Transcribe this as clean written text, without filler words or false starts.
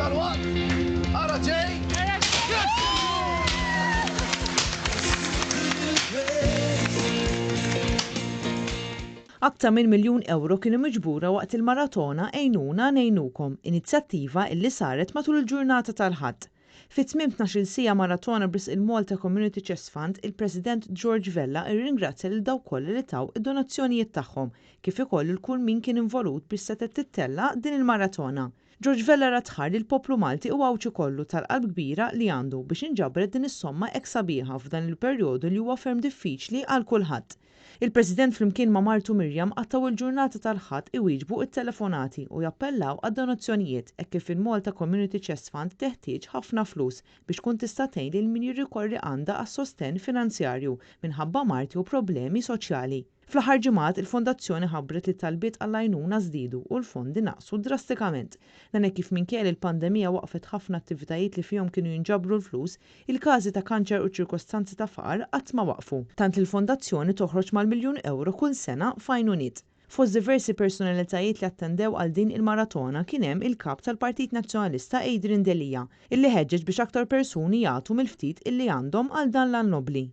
tal-waqt. Ara ġej. Aktar minn €1,000,000 kienu miġbura waqt il-maratona Għinuna Ngħinukom, inizjattiva illi saret matul il-ġurnata tal-Ħadd. Fit-tmiem 12-il sija maratona bris il-Malta Community Chest Fund, il-President George Vella irringrazzja lil dawk kollha li taw id-donazzjonijiet tagħhom, kif ukoll il kull min kien involut biex setet tittella din il-maratona. George Vella ratħar li l-poplu Malti u għawċi kollu tal-qalb kbira li għandu biex inġabret din is-somma hekk sabiħa f'dan il-perjodu li huwa ferm diffiċli għal kulħadd. Il-President flimkien ma' Martu Mirjam għattaw il-ġurnata tal-Ħadd iwieġbu it-telefonati u jappellaw għad-donazzjonijiet hekk kif il-Malta Community Chest Fund teħtieġ ħafna flus biex tkun tista' tgħin lil min jirrikorri għandha għas-sostenn finanzjarju minħabba marti u problemi soċjali. Fl-aħħar ġimgħat il-Fondazzjoni ħabbret li talbiet għall-għajnuna żdiedu u l-fondi naqsu drastikament. Dan hekk kif minkejja il-pandemija waqfet ħafna attivitajiet li fihom kienu jinġabru l-flus, il-każi ta' kanċer u ċirkostanzi ta' faqar qatt ma waqfu. Tant il-Fondazzjoni toħroġ mal-1,000,000 kull sena f'għajnuniet. Fost diversi personalitajiet li attendew għal din il-maratona kien hemm il-kap tal-Partit Nazzjonalista Adrian Delija, illi ħeġġeġ biex aktar persuni jagħtu mill-ftit illi għandhom għal dan l-an nobli.